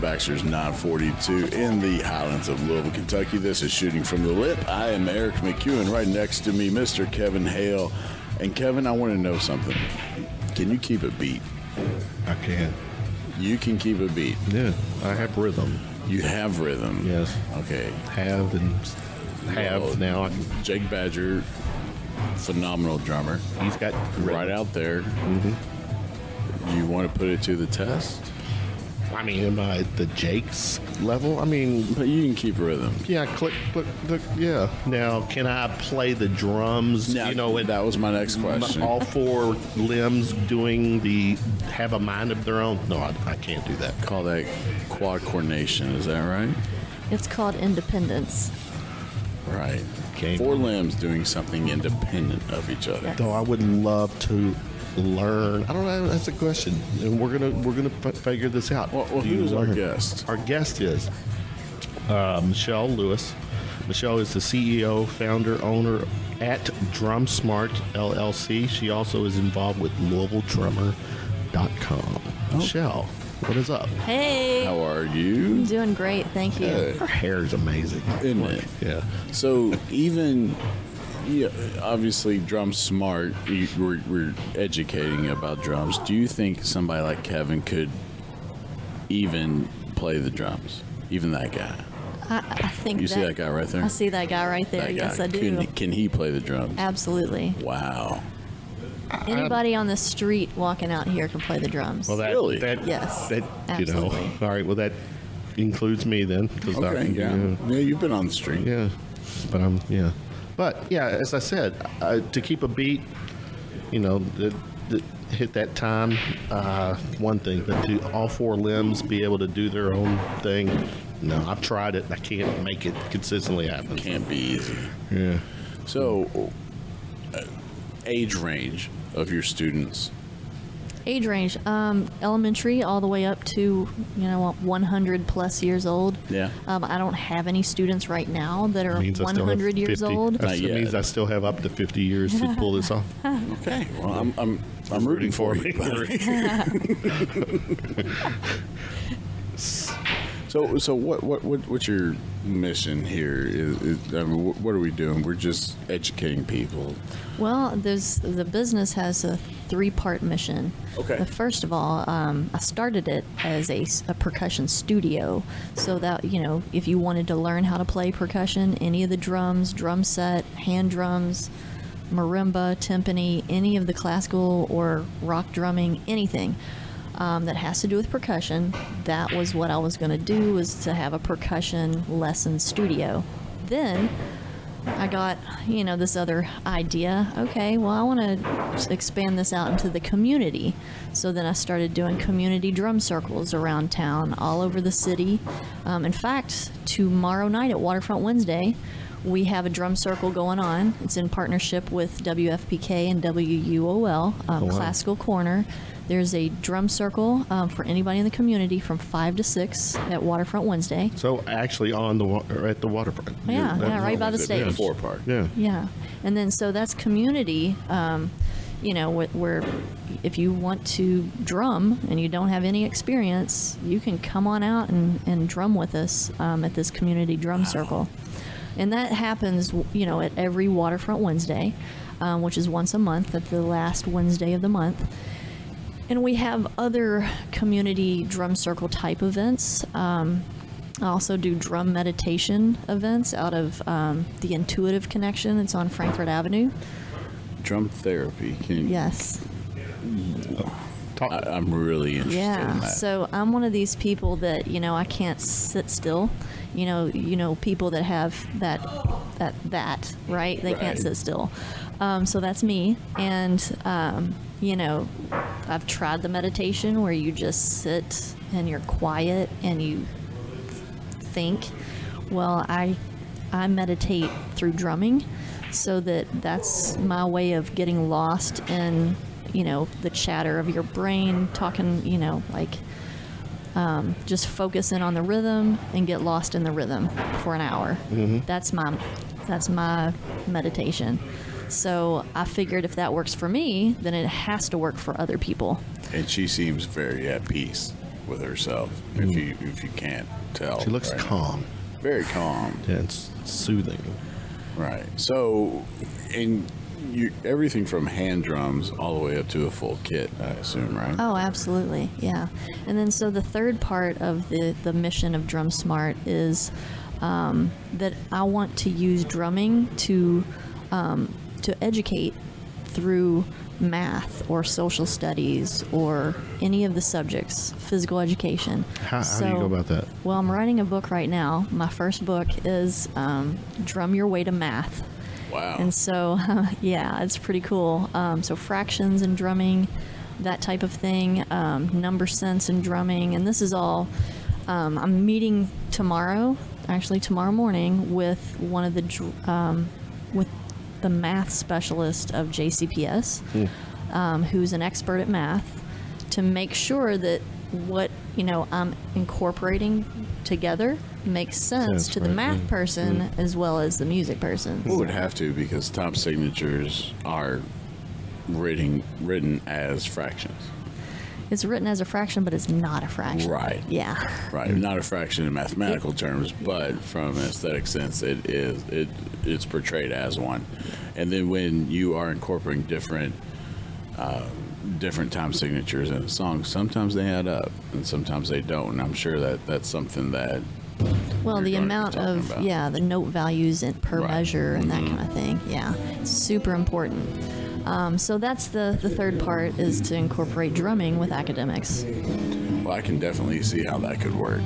Baxter's 942 in the Highlands of Louisville, Kentucky. This is Shooting from the Lip. I am Erik McEwen. Right next to me, Mr. Kevin Hale. And Kevin, I want to know something. Can you keep a beat? I can. You can keep a beat? Yeah, I have rhythm. You have rhythm? Yes. Okay. Have now. Jake Badger, phenomenal drummer. He's got right out there. Mm-hmm. You want to put it to the test? I mean, am I at the Jake's level? I mean, but you can keep rhythm. Yeah, click. Yeah. Now, can I play the drums? Now, that was my next question. All four limbs doing have a mind of their own? No, I can't do that. Call that quad coordination. Is that right? It's called independence. Right. Four limbs doing something independent of each other. Yes. Though I would love to learn. I don't know. That's a question, and we're gonna figure this out. Well, who's our guest? Our guest is Michelle Lewis. Michelle is the CEO, founder, owner at DrumSmart LLC. She also is involved with LouisvilleDrummer.com. Michelle, what is up? Hey. How are you? I'm doing great, thank you. Her hair is amazing, isn't it? Yeah. So even. Yeah, obviously, DrumSmart, we're educating about drums. Do you think somebody like Kevin could even play the drums? Even that guy? I think you see that guy right there? I see that guy right there. Yes, I do. Can he play the drums? Absolutely. Wow. Anybody on the street walking out here can play the drums. Well, really? Yes. Absolutely. All right. Well, that includes me then. Okay. Yeah, you've been on the street. Yeah. But yeah, as I said, to keep a beat, hit that time, one thing, but to all four limbs be able to do their own thing, no, I've tried it. I can't make it consistently happen. Can't be easy. Yeah. So, age range of your students? Age range, elementary all the way up to 100 plus years old. Yeah. I don't have any students right now that are 100 years old. That means I still have up to 50 years to pull this off. Okay. Well, I'm rooting for you. So what's your mission here? What are we doing? We're just educating people. Well, the business has a 3-part mission. Okay. First of all, I started it as a percussion studio, so that if you wanted to learn how to play percussion, any of the drums, drum set, hand drums, marimba, timpani, any of the classical or rock drumming, anything that has to do with percussion, that was what I was going to do, was to have a percussion lesson studio. Then I got, this other idea. Okay, well, I want to expand this out into the community. So then I started doing community drum circles around town, all over the city. In fact, tomorrow night at Waterfront Wednesday, we have a drum circle going on. It's in partnership with WFPK and WUOL, Classical Corner. There's a drum circle for anybody in the community from 5 to 6 at Waterfront Wednesday. So actually at the waterfront. Yeah, right by the stage. The forepart. Yeah. Yeah, and then so that's community. Where if you want to drum and you don't have any experience, you can come on out and drum with us at this community drum circle. And that happens, at every Waterfront Wednesday, which is once a month at the last Wednesday of the month. And we have other community drum circle type events. I also do drum meditation events out of the Intuitive Connection. It's on Frankfurt Avenue. Drum therapy. Yes. I'm really interested in that. So I'm one of these people that, I can't sit still. People that have that, right? They can't sit still. So that's me. And, I've tried the meditation where you just sit and you're quiet and you think. Well, I meditate through drumming, so that's my way of getting lost in, the chatter of your brain, talking, just focus in on the rhythm and get lost in the rhythm for an hour. Mm-hmm. That's my meditation. So I figured if that works for me, then it has to work for other people. And she seems very at peace. with herself. If you can't tell, She looks right? calm. Very calm. Yeah, it's soothing. Right. So, everything from hand drums all the way up to a full kit, I assume, right? Oh, absolutely, yeah. And then so the third part of the mission of DrumSmart is that I want to use drumming to educate through math or social studies or any of the subjects, physical education. How do you go about that? Well, I'm writing a book right now. My first book is Drum Your Way to Math. Wow. And so, yeah, it's pretty cool. So fractions and drumming, that type of thing, number sense and drumming. And this is all, I'm meeting tomorrow morning with one of with the math specialist of JCPS, who's an expert at math, to make sure that what I'm incorporating together makes sense to the math person as well as the music person. We would have to, because time signatures are written as fractions. It's written as a fraction, but it's not a fraction. Right. Yeah. Right. Not a fraction in mathematical terms, but from an aesthetic sense, it's portrayed as one. And then when you are incorporating different time signatures in a song, sometimes they add up and sometimes they don't. And I'm sure that's something that Well, the you're gonna be amount talking of, about. the note values per Right. measure and that kind of thing. Yeah. It's super important. So that's the third part, is to incorporate drumming with academics. Well, I can definitely see how that could work.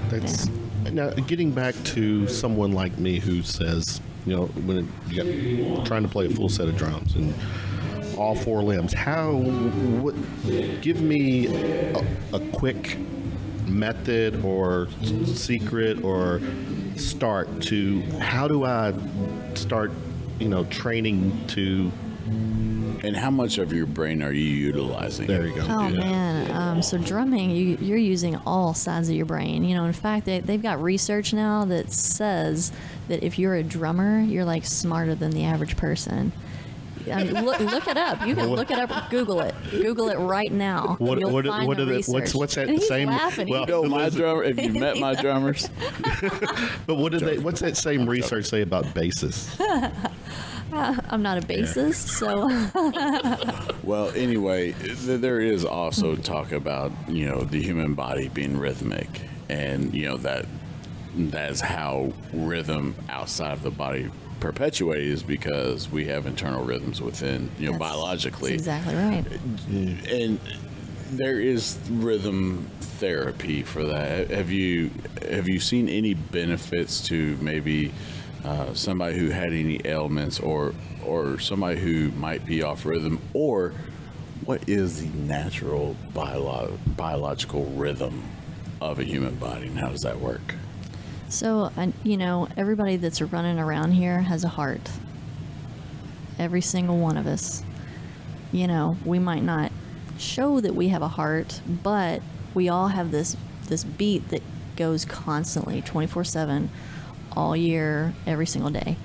That's now getting back to someone like me who says, when you're trying to play a full set of drums and all four limbs, give me a quick method or secret or start to how do I start, training to. And how much of your brain are you utilizing? There you go. Oh, Yeah. man. So drumming, you're using all sides of your brain. In fact, they've got research now that says that if you're a drummer, you're like smarter than the average person. I mean, look it up. You can look it up. Google it. Google it right now. You'll find the research. What's that And he's same? laughing. Well, No, my drummer. Have you met my drummers? but what's that same research say about basses? I'm not a bassist, so Well, anyway, there is also talk about the human body being rhythmic, and that's how rhythm outside of the body perpetuates, because we have internal rhythms within That's biologically. exactly right. And there is rhythm therapy for that. Have you seen any benefits to maybe somebody who had any ailments or somebody who might be off rhythm? Or what is the natural biological rhythm of a human body, and how does that work? So, everybody that's running around here has a heart. Every single one of us. We might not show that we have a heart, but we all have this beat that goes constantly, 24/7, all year, every single day.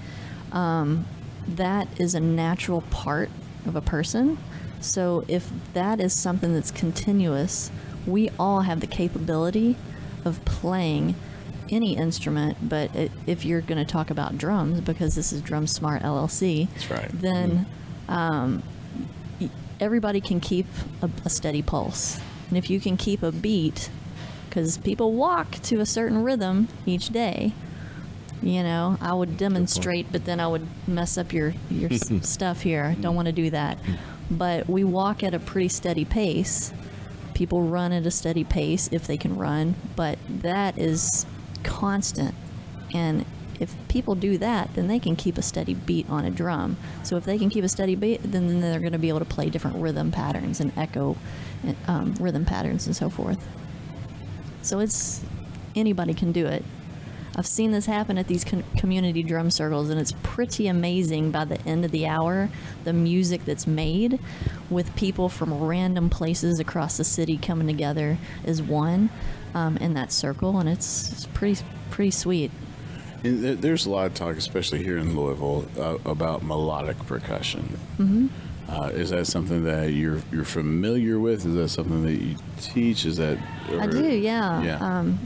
That is a natural part of a person. So if that is something that's continuous, we all have the capability of playing any instrument. But if you're going to talk about drums, because this is DrumSmart LLC, That's right. then everybody can keep a steady pulse. And if you can keep a beat, because people walk to a certain rhythm each day, I would demonstrate, but then I would mess up your stuff here. Don't want to do that. But we walk at a pretty steady pace. People run at a steady pace if they can run, but that is constant. And if people do that, then they can keep a steady beat on a drum. So if they can keep a steady beat, then they're going to be able to play different rhythm patterns and echo rhythm patterns and so forth. So anybody can do it. I've seen this happen at these community drum circles, and it's pretty amazing by the end of the hour, the music that's made with people from random places across the city coming together as one in that circle, and it's pretty sweet. And there's a lot of talk, especially here in Louisville, about melodic percussion. Is that something that you're familiar with? Is that something that you teach? Is that I do, yeah.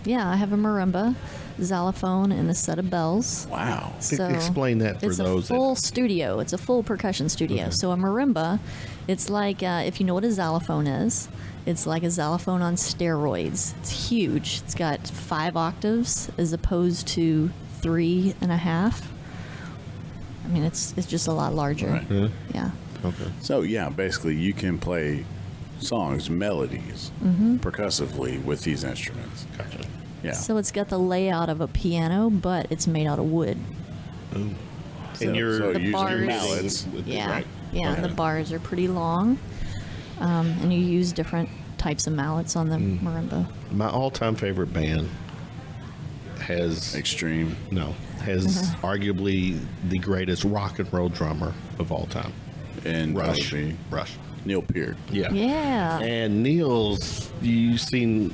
Yeah. I have a marimba, xylophone, and a set of bells. Wow. So Explain that for it's those a full studio. It's a full percussion studio. Okay. So a marimba, it's like if you know what a xylophone is, it's like a xylophone on steroids. It's huge. It's got 5 octaves as opposed to 3.5. I mean, it's just a lot larger. Right. Yeah. Okay. So yeah, basically you can play songs, melodies, percussively with these instruments. Gotcha. Yeah. So it's got the layout of a piano, but it's made out of wood. Ooh. So- And you're so The using bars- mallets. with it, Yeah. right? Yeah, Okay. the bars are pretty long. And you use different types of mallets on the marimba. My all-time favorite band has Extreme. arguably the greatest rock and roll drummer of all time. And that Rush. would be Rush. Neil Peart. Yeah. Yeah. And Neil's, I'm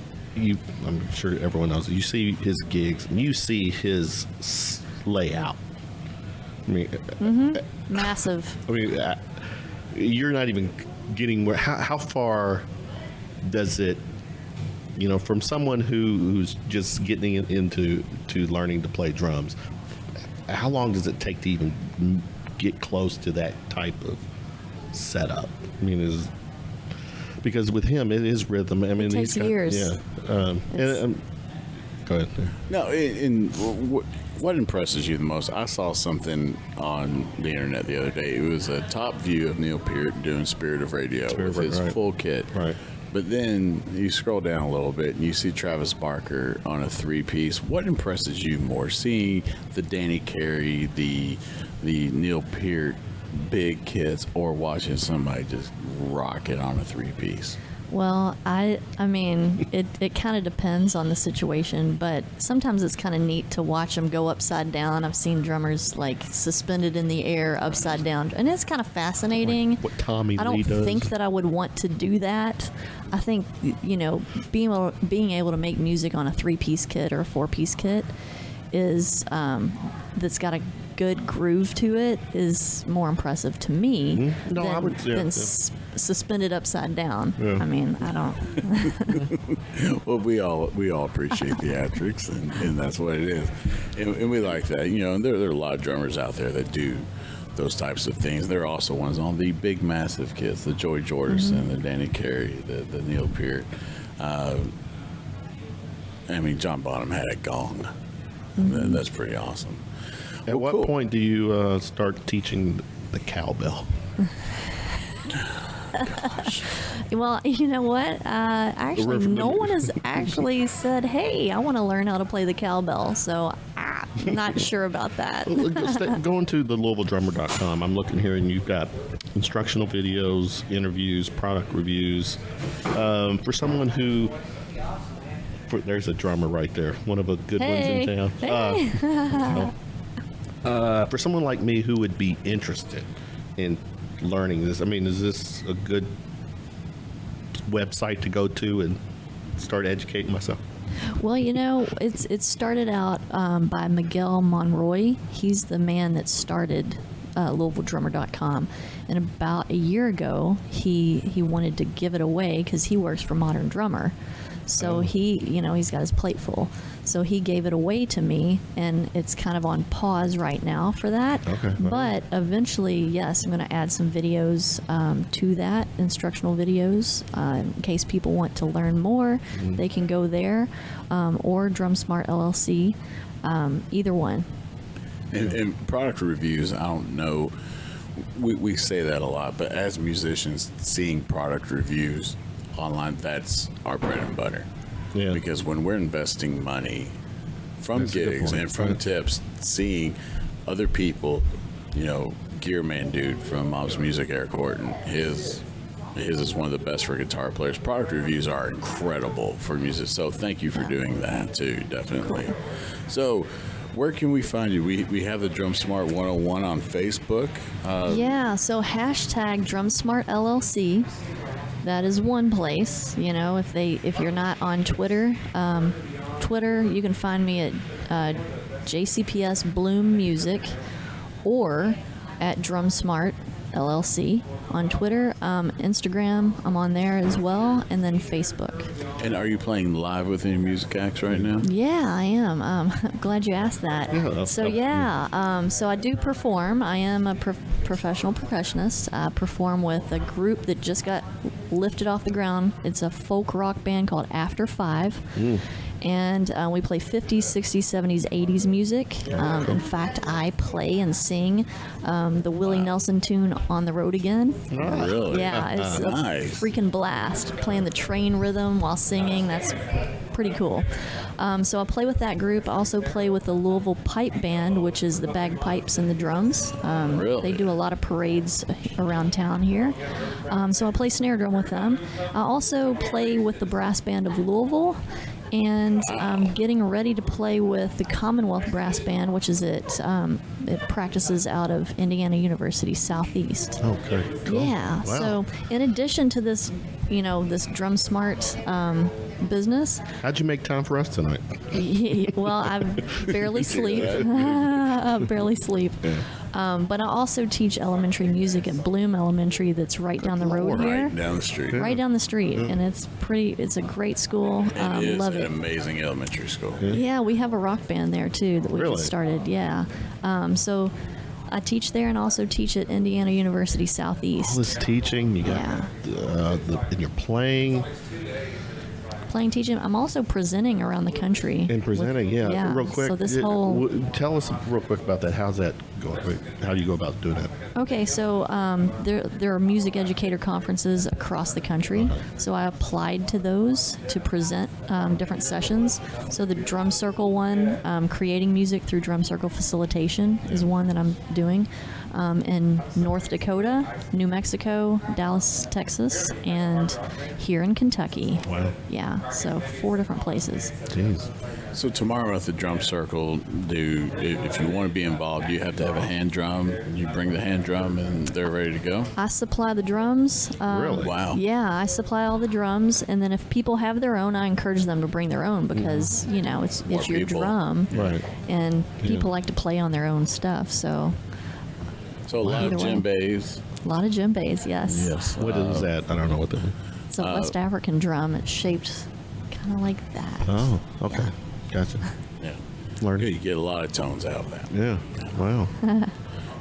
sure everyone knows, you see his gigs, and you see his layout. I mean, Massive. you're not even getting where, how far does it, from someone who's just getting into learning to play drums, how long does it take to even get close to that type of setup? I mean, because with him it is rhythm. I mean, It takes years. Yeah. Go ahead. No, what impresses you the most? I saw something on the internet the other day. It was a top view of Neil Peart doing Spirit of Radio with his right. full kit. Right. But then you scroll down a little bit and you see Travis Barker on a 3-piece. What impresses you more? Seeing the Danny Carey, the Neil Peart big kits, or watching somebody just rock it on a 3-piece? Well, I mean, it kind of depends on the situation, but sometimes it's kind of neat to watch them go upside down. I've seen drummers like suspended in the air upside down, and it's kind of fascinating. What Tommy I don't Lee does. think that I would want to do that. I think, being able to make music on a 3-piece kit or a 4-piece kit is that's got a good groove to it is more impressive to me No, I would- yeah, than yeah. suspended upside down. Yeah. I mean, I don't. Well, we all appreciate theatrics, and that's what it is, and we like that. And there are a lot of drummers out there that do those types of things. There are also ones on the big, massive kits, the Joy Jordison, the Danny Carey, the Neil Peart. I mean, John Bonham had a gong. That's pretty awesome. At Well, what cool. point do you start teaching the cowbell? Well, you know what? Actually, riff- no one has actually said, "Hey, I want to learn how to play the cowbell." So I'm not sure about that. Going to the LouisvilleDrummer.com, I'm looking here, and you've got instructional videos, interviews, product reviews. For someone who, there's a drummer right there, one of the good ones in town. Hey. For someone like me who would be interested in learning this, I mean, is this a good website to go to and start educating myself? Well, it started out by Miguel Monroy. He's the man that started LouisvilleDrummer.com. And about a year ago, he wanted to give it away because he works for Modern Drummer. So he's got his plate full. So he gave it away to me, and it's kind of on pause right now for that. Okay. But eventually, yes, I'm going to add some videos to that, instructional videos, in case people want to learn more. They can go there, or DrumSmart LLC, either one. And product reviews, I don't know, we say that a lot, but as musicians, seeing product reviews online, that's our bread and butter. Yeah. Because when we're investing money from That's a good gigs point. and from Right. tips, seeing other people, Gearman dude from Mom's Music, Eric Horton, his is one of the best for guitar players. Product reviews are incredible for music, so thank you for doing that too, definitely. So where can we find you? We have the DrumSmart 101 on Facebook. Yeah, so hashtag DrumSmart LLC. That is one place. If you're not on Twitter, you can find me at JCPS Bloom Music or at DrumSmart LLC on Twitter, Instagram. I'm on there as well, and then Facebook. And are you playing live with any music acts right now? Yeah, I am. I'm glad you asked that. So I do perform. I am a professional percussionist. I perform with a group that just got lifted off the ground. It's a folk rock band called After 5. And we play 50s, 60s, 70s, 80s music. In fact, I play and sing the Willie Nelson tune "On the Road Again." Really? Yeah, it's Nice. a freaking blast. Playing the train rhythm while singing, that's pretty cool. So I play with that group. I also play with the Louisville Pipe Band, which is the bagpipes and the drums. Really? They do a lot of parades around town here. So I play snare drum with them. I also play with the brass band of Louisville. And I'm getting ready to play with the Commonwealth Brass Band, which is it practices out of Indiana University Southeast. Okay, cool. Yeah. Wow. So in addition to this, this DrumSmart business, How'd you make time for us tonight? well, I barely sleep. I barely sleep. But I also teach elementary music at Bloom Elementary, that's right down the road here. Right down the street. Right down the street, and it's a great school. It is Love an it. amazing elementary school. Yeah, we have a rock band there too that we Really? just started. Yeah, so I teach there and also teach at Indiana University Southeast. All this teaching, you got, and you're playing Playing, teaching. I'm also presenting around the country. and presenting. yeah, real quick. so this whole- tell us real quick about that. How's that going? How do you go about doing that? Okay, so there are music educator conferences across the country. So I applied to those to present different sessions. So the Drum Circle one, creating music through Drum Circle facilitation, is one that I'm doing in North Dakota, New Mexico, Dallas, Texas, and here in Kentucky. Wow. Yeah, so 4 different places. Jeez. So tomorrow at the Drum Circle, if you want to be involved, you have to have a hand drum. You bring the hand drum, and they're ready to go. I supply the drums. Really? Wow. Yeah, I supply all the drums, and then if people have their own, I encourage them to bring their own because it's your people. drum, Right. and people like to play on their own stuff. So So a lot of Either way. djembes. a lot of djembes, yes. Yes. What is that? I don't know what that is. It's a West African drum. It's shaped kind of like that. Oh, okay. Yeah. Gotcha. Yeah. Learn. You get a lot of tones out of that. Yeah. Wow.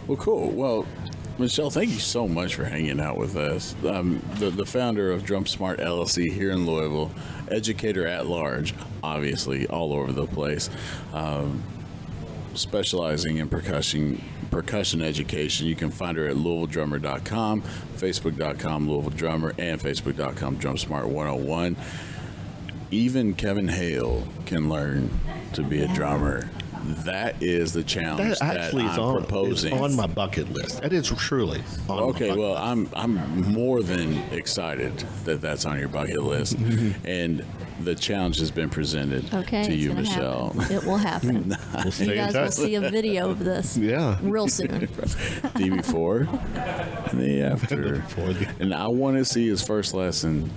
Well, cool. Well, Michelle, thank you so much for hanging out with us. The founder of DrumSmart LLC here in Louisville, educator at large, obviously all over the place, specializing in percussion education. You can find her at LouisvilleDrummer.com, Facebook.com Louisville Drummer, and Facebook.com DrumSmart 101. Even Kevin Hale can learn to be a drummer. That is the challenge That actually that is I'm proposing. on my bucket list. That is truly on my Okay, bucket well, I'm more than excited that that's on your bucket list, and the challenge has been presented Okay, to it's you, gonna Michelle. happen. It will happen. We'll You stay in guys will touch. see a video of this Yeah. real soon. The before and the after, Before the- and I want to see his first lesson.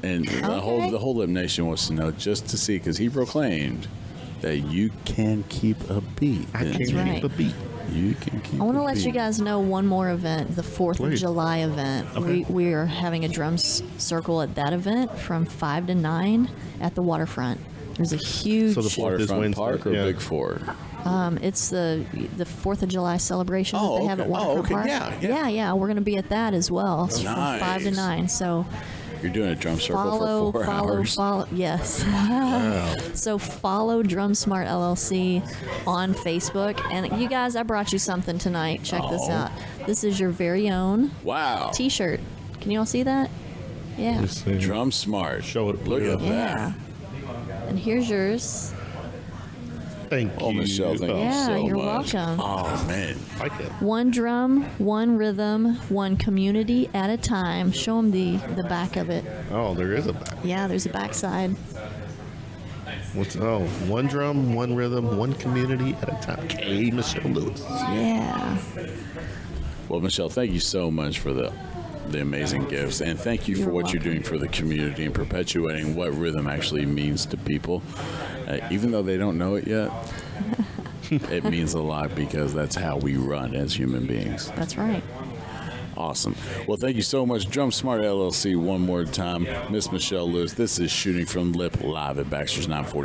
And the whole Lip Nation wants to know, just to see, because he proclaimed that you can keep a beat. I didn't can't you? right. keep a beat. You can keep. I want to a let you beat. guys know one more event, the 4th of Please. July event. Okay. We are having a drum circle at that event from 5 to 9 at the waterfront. There's a huge. So the 4th is Waterfront Wednesday. Park or Yeah. Big Four? It's the 4th of July celebration Oh, that they have at okay. Waterfront Oh, okay. Park. Yeah, yeah. We're going to be at that as well. It's from 5 to Nice. 9. So You're doing a drum circle for 4 hours. follow. Yes. Wow. So follow DrumSmart LLC on Facebook. And you guys, I brought you something tonight. Check this Oh. out. This is your very own Wow. T-shirt. Can you all see that? Yeah. Let's see. Drum Smart. Show it, Look please. at Yeah. And here's yours. Thank Oh, you. Michelle, thank you Yeah, so you're much. welcome. Oh, man. Like it. One drum, one rhythm, one community at a time. Show them the back of it. Oh, there is a back. Yeah, there's a backside. One drum, one rhythm, one community at a time. K. Michelle Lewis. Yeah. Well, Michelle, thank you so much for the amazing gifts, and thank you for You're what you're welcome. doing for the community and perpetuating what rhythm actually means to people, even though they don't know it yet. it means a lot because that's how we run as human beings. That's right. Awesome. Well, thank you so much, DrumSmart LLC. One more time, Miss Michelle Lewis. This is Shooting from the Lip live at Baxter's 940.